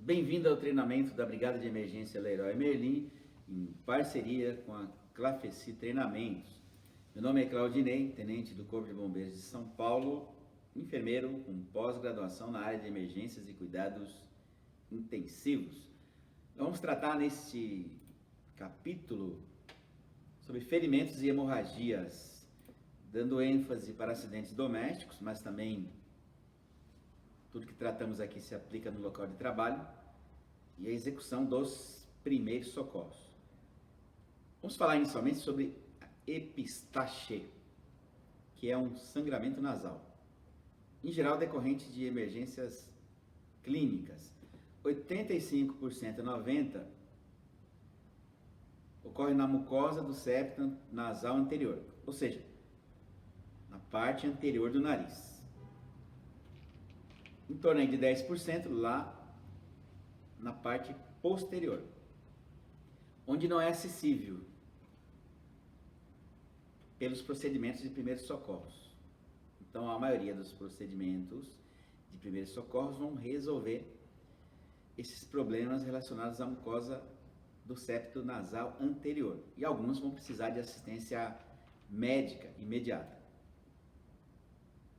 Bem-vindo ao treinamento da Brigada de Emergência Leroy Merlin, em parceria com a Clafeci Treinamentos. Meu nome é Claudinei, tenente do Corpo de Bombeiros de São Paulo, enfermeiro com pós-graduação na área de emergências e cuidados intensivos. Vamos tratar neste capítulo sobre ferimentos e hemorragias, dando ênfase para acidentes domésticos, mas também tudo que tratamos aqui se aplica no local de trabalho e a execução dos primeiros socorros. Vamos falar inicialmente sobre a epistaxe, que é um sangramento nasal, em geral decorrente de emergências clínicas. 85% a 90% ocorre na mucosa do septo nasal anterior, ou seja, na parte anterior do nariz. Em torno de 10% lá na parte posterior, onde não é acessível pelos procedimentos de primeiros socorros. Então, a maioria dos procedimentos de primeiros socorros vão resolver esses problemas relacionados à mucosa do septo nasal anterior. E alguns vão precisar de assistência médica imediata.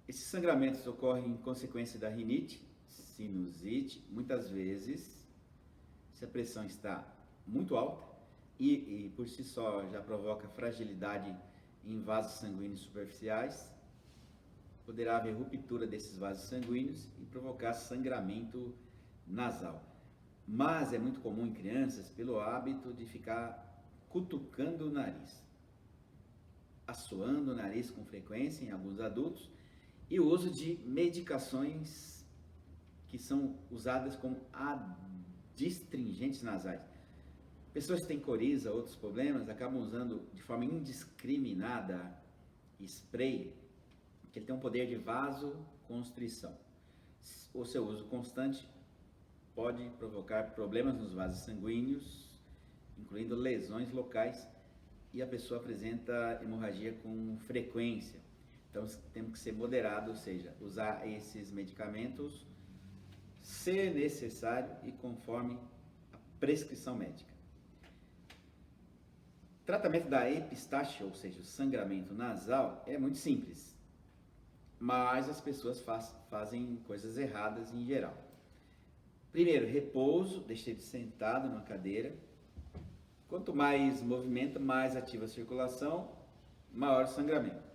Esses sangramentos ocorrem em consequência da rinite, sinusite, muitas vezes, se a pressão está muito alta e por si só já provoca fragilidade em vasos sanguíneos superficiais, poderá haver ruptura desses vasos sanguíneos e provocar sangramento nasal. Mas é muito comum em crianças pelo hábito de ficar cutucando o nariz, assoando o nariz com frequência em alguns adultos, e o uso de medicações que são usadas como adstringentes nasais. Pessoas que têm coriza, outros problemas, acabam usando de forma indiscriminada spray, que ele tem um poder de vasoconstrição. O seu uso constante pode provocar problemas nos vasos sanguíneos, incluindo lesões locais, e a pessoa apresenta hemorragia com frequência. Então, temos que ser moderado, ou seja, usar esses medicamentos se necessário e conforme a prescrição médica. O tratamento da epistaxe, ou seja, o sangramento nasal, é muito simples, mas as pessoas fazem coisas erradas em geral. Primeiro, repouso, deixe ele sentado numa cadeira. Quanto mais movimento, mais ativa a circulação, maior o sangramento.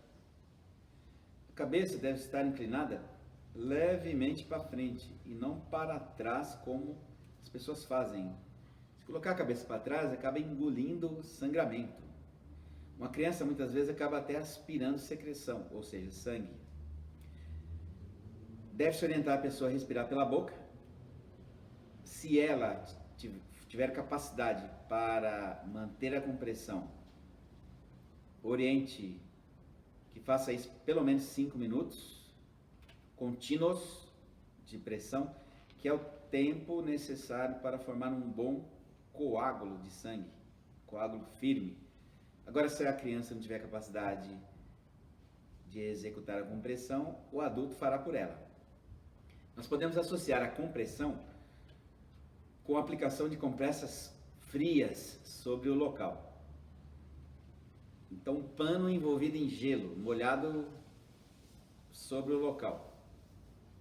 A cabeça deve estar inclinada levemente para frente e não para trás, como as pessoas fazem. Se colocar a cabeça para trás, acaba engolindo sangramento. Uma criança muitas vezes acaba até aspirando secreção, ou seja, sangue. Deve-se orientar a pessoa a respirar pela boca. Se ela tiver capacidade para manter a compressão, oriente que faça isso pelo menos 5 minutos, contínuos de pressão, que é o tempo necessário para formar um bom coágulo de sangue, coágulo firme. Agora, se a criança não tiver capacidade de executar a compressão, o adulto fará por ela. Nós podemos associar a compressão com a aplicação de compressas frias sobre o local. Então, um pano envolvido em gelo, molhado sobre o local.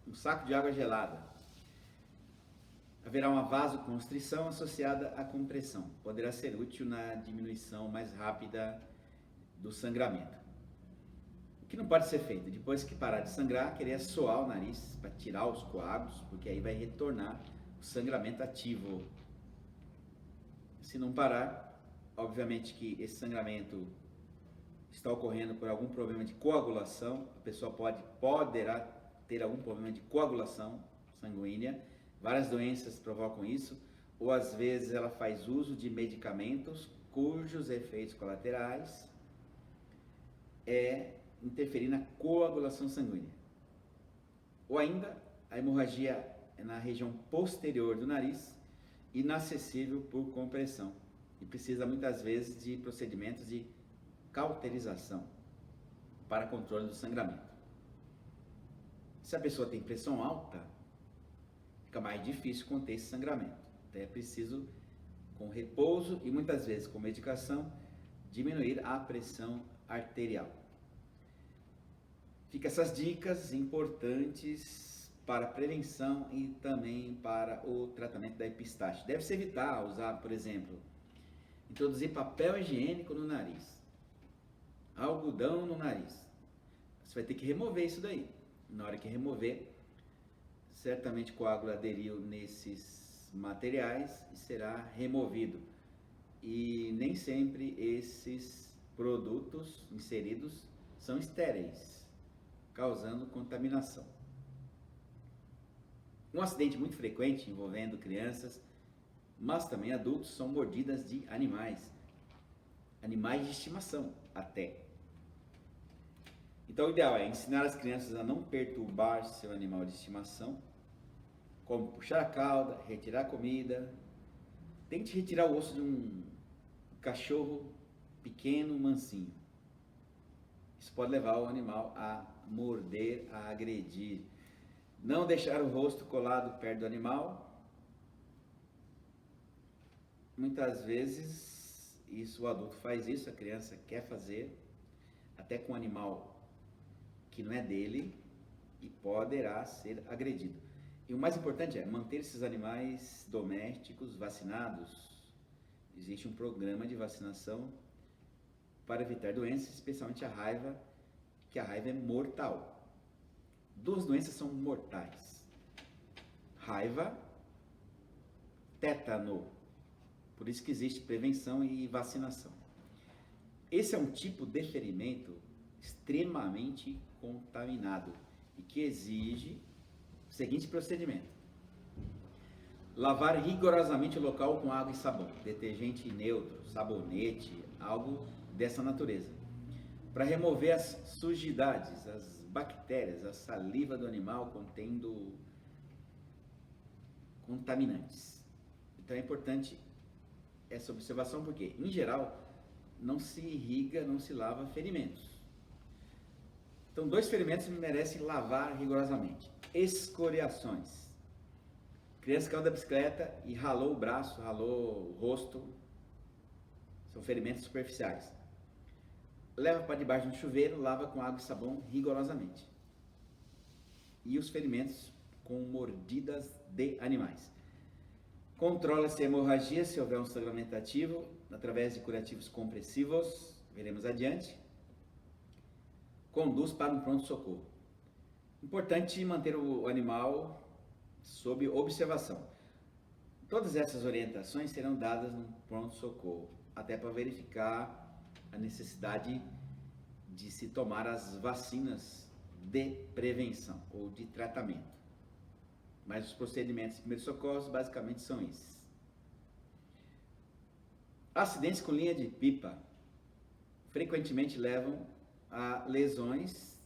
Um saco de água gelada. Haverá uma vasoconstrição associada à compressão. Poderá ser útil na diminuição mais rápida do sangramento. O que não pode ser feito? Depois que parar de sangrar, querer assoar o nariz para tirar os coágulos, porque aí vai retornar o sangramento ativo. Se não parar, obviamente que esse sangramento está ocorrendo por algum problema de coagulação, a pessoa poderá ter algum problema de coagulação sanguínea, várias doenças provocam isso, ou às vezes ela faz uso de medicamentos cujos efeitos colaterais é interferir na coagulação sanguínea. Ou ainda, a hemorragia é na região posterior do nariz, inacessível por compressão, e precisa muitas vezes de procedimentos de cauterização para controle do sangramento. Se a pessoa tem pressão alta, fica mais difícil conter esse sangramento. Então é preciso, com repouso e muitas vezes com medicação, diminuir a pressão arterial. Fica essas dicas importantes para a prevenção e também para o tratamento da epistaxe. Deve-se evitar usar, por exemplo, introduzir papel higiênico no nariz, algodão no nariz. Você vai ter que remover isso daí. Na hora que remover, certamente o coágulo aderiu nesses materiais e será removido. E nem sempre esses produtos inseridos são estéreis, causando contaminação. Um acidente muito frequente envolvendo crianças, mas também adultos, são mordidas de animais de estimação até. Então o ideal é ensinar as crianças a não perturbar seu animal de estimação, como puxar a cauda, retirar a comida. Tente retirar o osso de um cachorro pequeno, mansinho. Isso pode levar o animal a morder, a agredir. Não deixar o rosto colado perto do animal. Muitas vezes o adulto faz isso, a criança quer fazer, até com um animal que não é dele, e poderá ser agredido. E o mais importante é manter esses animais domésticos vacinados. Existe um programa de vacinação para evitar doenças, especialmente a raiva, que a raiva é mortal. Duas doenças são mortais: raiva, tétano. Por isso que existe prevenção e vacinação. Esse é um tipo de ferimento extremamente contaminado e que exige o seguinte procedimento: lavar rigorosamente o local com água e sabão, detergente neutro, sabonete, algo dessa natureza, para remover as sujidades, as bactérias, a saliva do animal contendo contaminantes. Então é importante essa observação, porque em geral não se irriga, não se lava ferimentos. Então 2 ferimentos merecem lavar rigorosamente: escoriações. Criança caiu da bicicleta e ralou o braço, ralou o rosto, são ferimentos superficiais. Leva para debaixo do chuveiro, lava com água e sabão rigorosamente. E os ferimentos com mordidas de animais. Controla-se a hemorragia se houver um sangramento ativo, através de curativos compressivos, veremos adiante. Conduz para um pronto-socorro. Importante manter o animal sob observação. Todas essas orientações serão dadas no pronto-socorro, até para verificar a necessidade de se tomar as vacinas de prevenção ou de tratamento. Mas os procedimentos de primeiros socorros basicamente são esses. Acidentes com linha de pipa frequentemente levam a lesões,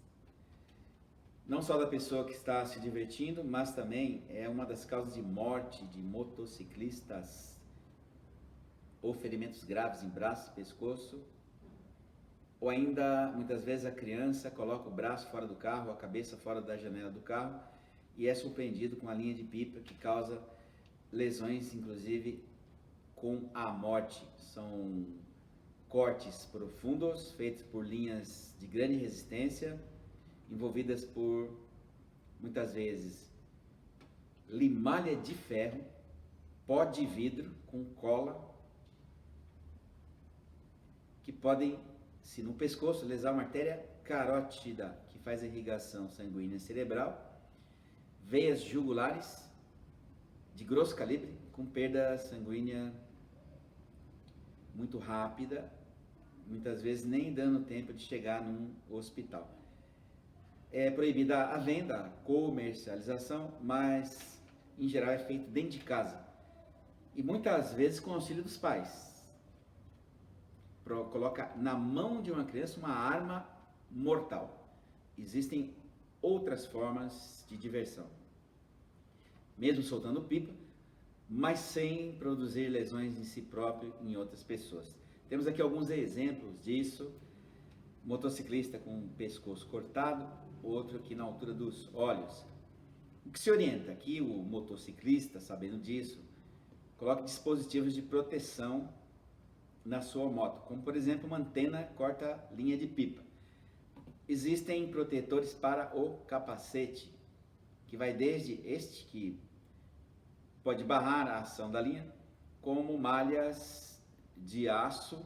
não só da pessoa que está se divertindo, mas também é uma das causas de morte de motociclistas, ou ferimentos graves em braço, pescoço, ou ainda muitas vezes a criança coloca o braço fora do carro, a cabeça fora da janela do carro e é surpreendido com a linha de pipa, que causa lesões inclusive com a morte. São cortes profundos feitos por linhas de grande resistência, envolvidas por muitas vezes limalha de ferro, pó de vidro com cola, que podem, se no pescoço, lesar uma artéria carótida, que faz a irrigação sanguínea cerebral, veias jugulares de grosso calibre, com perda sanguínea muito rápida, muitas vezes nem dando tempo de chegar num hospital. É proibida a venda, a comercialização, mas em geral é feito dentro de casa e muitas vezes com auxílio dos pais. Coloca na mão de uma criança uma arma mortal. Existem outras formas de diversão, mesmo soltando pipa, mas sem produzir lesões em si próprio e em outras pessoas. Temos aqui alguns exemplos disso: motociclista com o pescoço cortado, outro aqui na altura dos olhos, O que se orienta aqui, o motociclista, sabendo disso, coloque dispositivos de proteção na sua moto, como por exemplo uma antena corta-linha de pipa. Existem protetores para o capacete, que vai desde este que pode barrar a ação da linha, como malhas de aço,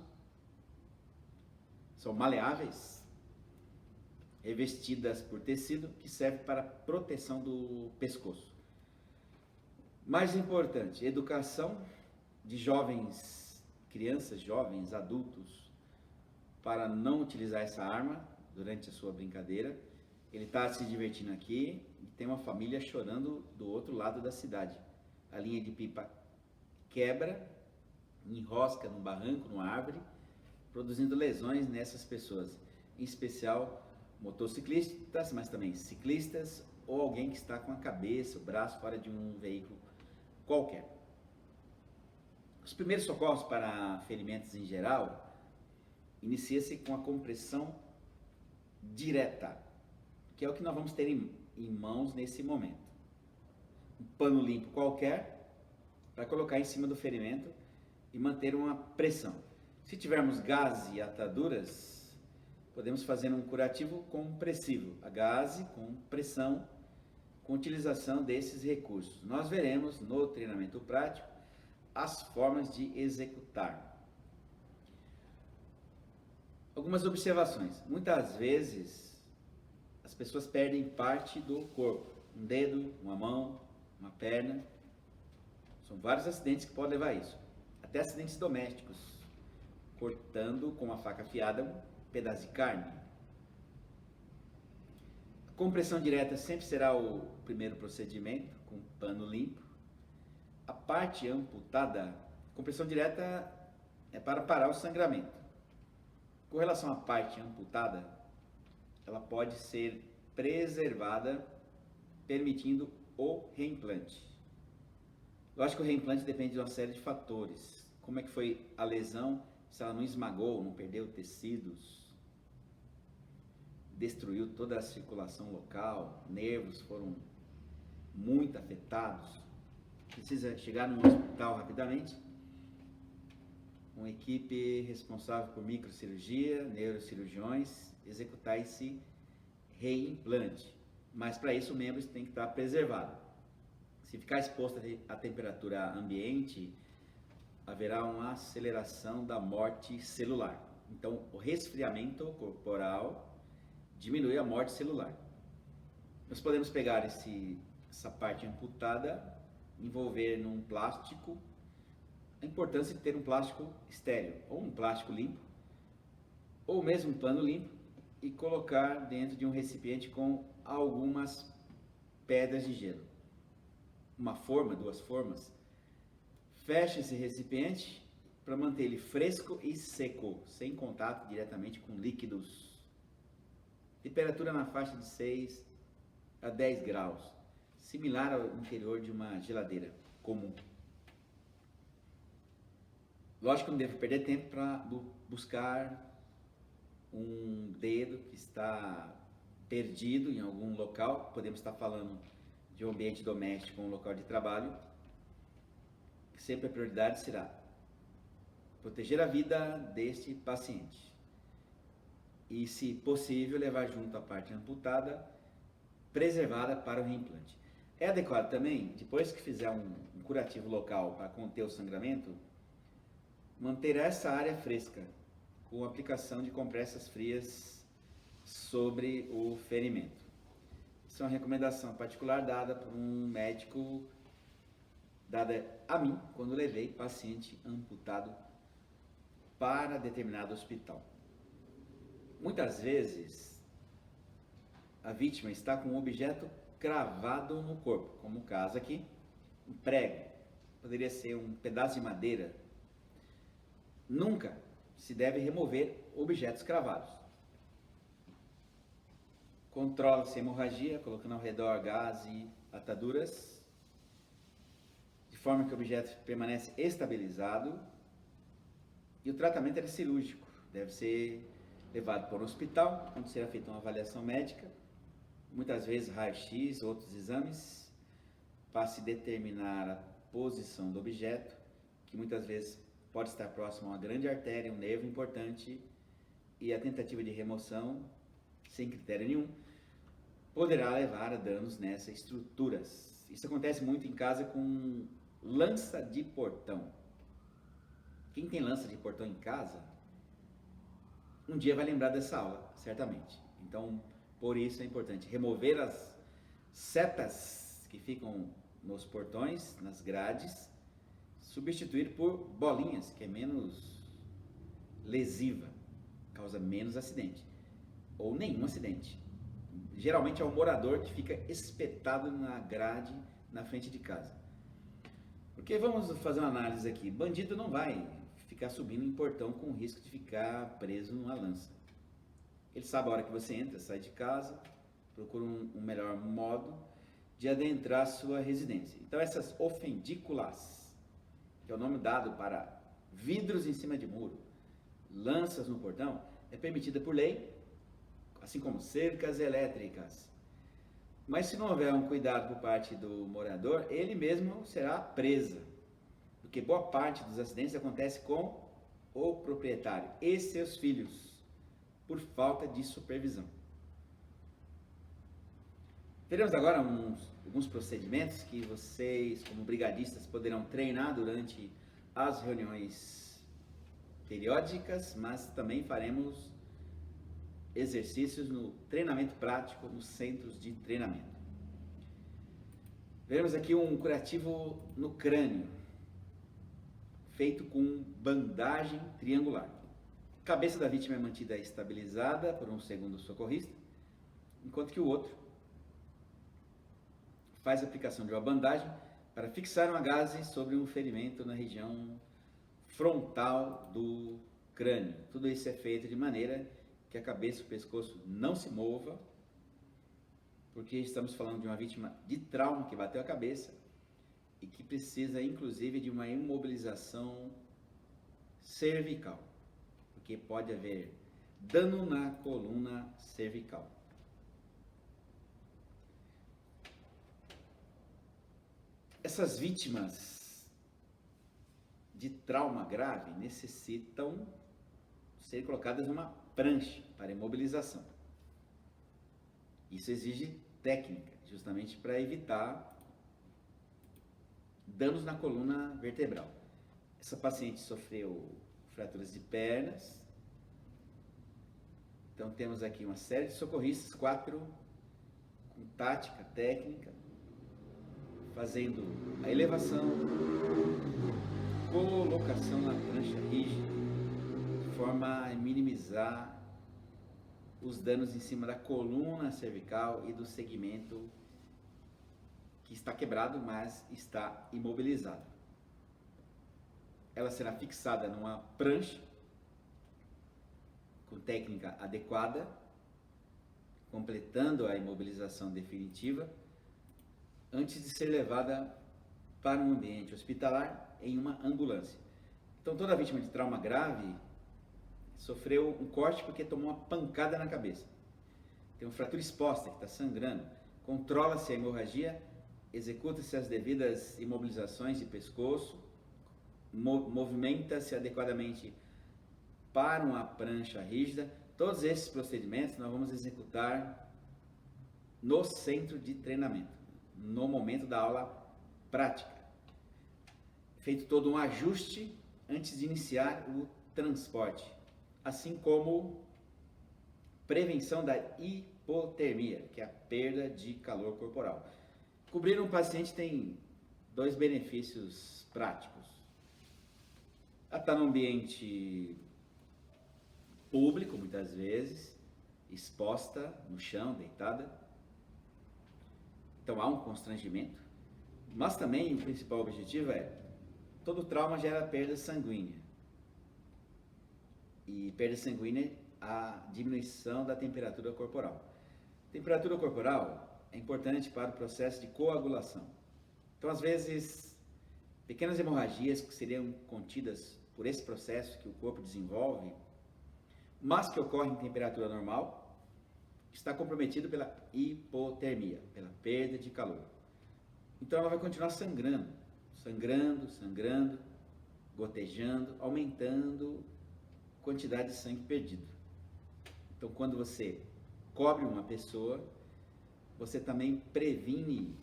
são maleáveis, revestidas por tecido, que serve para proteção do pescoço. Mais importante, educação de jovens, crianças, jovens, adultos, para não utilizar essa arma durante a sua brincadeira. Ele está se divertindo aqui e tem uma família chorando do outro lado da cidade. A linha de pipa quebra, enrosca num barranco, numa árvore, produzindo lesões nessas pessoas, em especial motociclistas, mas também ciclistas ou alguém que está com a cabeça, o braço fora de um veículo qualquer. Os primeiros socorros para ferimentos em geral inicia-se com a compressão direta, que é o que nós vamos ter em mãos nesse momento. Um pano limpo qualquer para colocar em cima do ferimento e manter uma pressão. Se tivermos gaze e ataduras, podemos fazer um curativo compressivo, a gaze com pressão, com utilização desses recursos. Nós veremos no treinamento prático as formas de executar. Algumas observações. Muitas vezes as pessoas perdem parte do corpo, um dedo, uma mão, uma perna. São vários acidentes que podem levar a isso. Até acidentes domésticos, cortando com uma faca afiada um pedaço de carne. A compressão direta sempre será o primeiro procedimento, com pano limpo. A parte amputada, a compressão direta é para parar o sangramento. Com relação à parte amputada, ela pode ser preservada, permitindo o reimplante. Lógico que o reimplante depende de uma série de fatores. Como é que foi a lesão, se ela não esmagou, não perdeu tecidos, destruiu toda a circulação local, nervos foram muito afetados, precisa chegar no hospital rapidamente, uma equipe responsável por microcirurgia, neurocirurgiões, executar esse reimplante. Mas para isso o membro tem que estar preservado. Se ficar exposto à temperatura ambiente, haverá uma aceleração da morte celular. Então, o resfriamento corporal diminui a morte celular. Nós podemos pegar essa parte amputada, envolver num plástico. A importância de ter um plástico estéril, ou um plástico limpo, ou mesmo um pano limpo, e colocar dentro de um recipiente com algumas pedras de gelo. Uma forma, duas formas. Feche esse recipiente para manter ele fresco e seco, sem contato diretamente com líquidos. Temperatura na faixa de 6 a 10 graus, similar ao interior de uma geladeira comum. Lógico que não devo perder tempo para buscar um dedo que está perdido em algum local. Podemos estar falando de um ambiente doméstico ou um local de trabalho. Sempre a prioridade será proteger a vida deste paciente. E, se possível, levar junto a parte amputada, preservada para o reimplante. É adequado também, depois que fizer um curativo local para conter o sangramento, manter essa área fresca, com aplicação de compressas frias sobre o ferimento. Isso é uma recomendação particular dada por um médico, dada a mim, quando levei paciente amputado para determinado hospital. Muitas vezes, a vítima está com um objeto cravado no corpo, como o caso aqui, um prego, poderia ser um pedaço de madeira. Nunca se deve remover objetos cravados. Controla-se a hemorragia, colocando ao redor gás e ataduras, de forma que o objeto permanece estabilizado. E o tratamento é cirúrgico, deve ser levado para um hospital, onde será feita uma avaliação médica, muitas vezes raio-x, outros exames, para se determinar a posição do objeto, que muitas vezes pode estar próximo a uma grande artéria, um nervo importante, e a tentativa de remoção, sem critério nenhum, poderá levar a danos nessas estruturas. Isso acontece muito em casa com lança de portão. Quem tem lança de portão em casa, um dia vai lembrar dessa aula, certamente. Então, por isso é importante remover as setas que ficam nos portões, nas grades, substituir por bolinhas, que é menos lesiva, causa menos acidente, ou nenhum acidente. Geralmente é o morador que fica espetado na grade na frente de casa. Porque vamos fazer uma análise aqui, bandido não vai ficar subindo em portão com o risco de ficar preso numa lança. Ele sabe a hora que você entra, sai de casa, procura um melhor modo de adentrar a sua residência. Então essas ofendículas, que é o nome dado para vidros em cima de muro, lanças no portão, é permitida por lei, assim como cercas elétricas. Mas se não houver um cuidado por parte do morador, ele mesmo será presa, porque boa parte dos acidentes acontece com o proprietário e seus filhos, por falta de supervisão. Teremos agora alguns procedimentos que vocês, como brigadistas, poderão treinar durante as reuniões periódicas, mas também faremos exercícios no treinamento prático nos centros de treinamento. Veremos aqui um curativo no crânio, feito com bandagem triangular. A cabeça da vítima é mantida estabilizada por um segundo socorrista, enquanto que o outro faz a aplicação de uma bandagem para fixar uma gaze sobre um ferimento na região frontal do crânio. Tudo isso é feito de maneira que a cabeça e o pescoço não se mova, porque estamos falando de uma vítima de trauma que bateu a cabeça e que precisa inclusive de uma imobilização cervical, porque pode haver dano na coluna cervical. Essas vítimas de trauma grave necessitam ser colocadas numa prancha para imobilização. Isso exige técnica, justamente para evitar danos na coluna vertebral. Essa paciente sofreu fraturas de pernas. Então temos aqui uma série de socorristas, 4 com tática, técnica, fazendo a elevação, colocação na prancha rígida, de forma a minimizar os danos em cima da coluna cervical e do segmento que está quebrado, mas está imobilizado. Ela será fixada numa prancha com técnica adequada, completando a imobilização definitiva, antes de ser levada para um ambiente hospitalar em uma ambulância. Então toda vítima de trauma grave sofreu um corte porque tomou uma pancada na cabeça. Tem uma fratura exposta que está sangrando. Controla-se a hemorragia, executa-se as devidas imobilizações de pescoço, movimenta-se adequadamente para uma prancha rígida. Todos esses procedimentos nós vamos executar no centro de treinamento, no momento da aula prática. Feito todo um ajuste antes de iniciar o transporte, assim como prevenção da hipotermia, que é a perda de calor corporal. Cobrir um paciente tem 2 benefícios práticos. Ela está no ambiente público, muitas vezes, exposta no chão, deitada. Então há um constrangimento. Mas também o principal objetivo é, todo trauma gera perda sanguínea. E perda sanguínea, a diminuição da temperatura corporal. Temperatura corporal é importante para o processo de coagulação. Então, às vezes, pequenas hemorragias que seriam contidas por esse processo que o corpo desenvolve, mas que ocorrem em temperatura normal, está comprometido pela hipotermia, pela perda de calor. Então ela vai continuar sangrando, sangrando, sangrando, gotejando, aumentando a quantidade de sangue perdido. Então quando você cobre uma pessoa, você também previne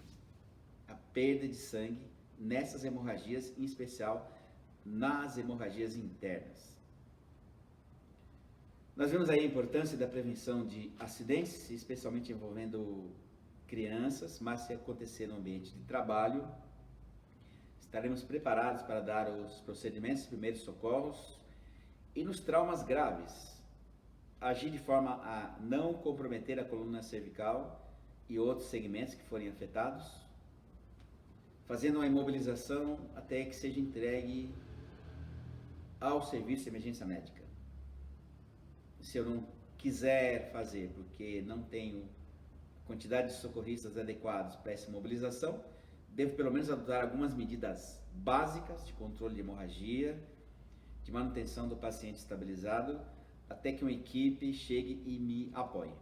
a perda de sangue nessas hemorragias, em especial nas hemorragias internas. Nós vemos aí a importância da prevenção de acidentes, especialmente envolvendo crianças, mas se acontecer no ambiente de trabalho, estaremos preparados para dar os procedimentos de primeiros socorros e nos traumas graves, agir de forma a não comprometer a coluna cervical e outros segmentos que forem afetados, fazendo uma imobilização até que seja entregue ao serviço de emergência médica. Se eu não quiser fazer porque não tenho quantidade de socorristas adequados para essa imobilização, devo pelo menos adotar algumas medidas básicas de controle de hemorragia, de manutenção do paciente estabilizado, até que uma equipe chegue e me apoie.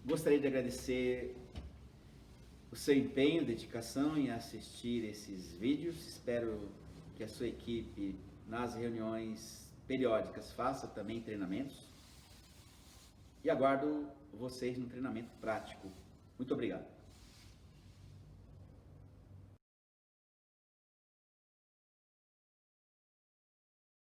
Gostaria de agradecer o seu empenho, dedicação em assistir esses vídeos. Espero que a sua equipe, nas reuniões periódicas, faça também treinamentos. E aguardo vocês no treinamento prático. Muito obrigado.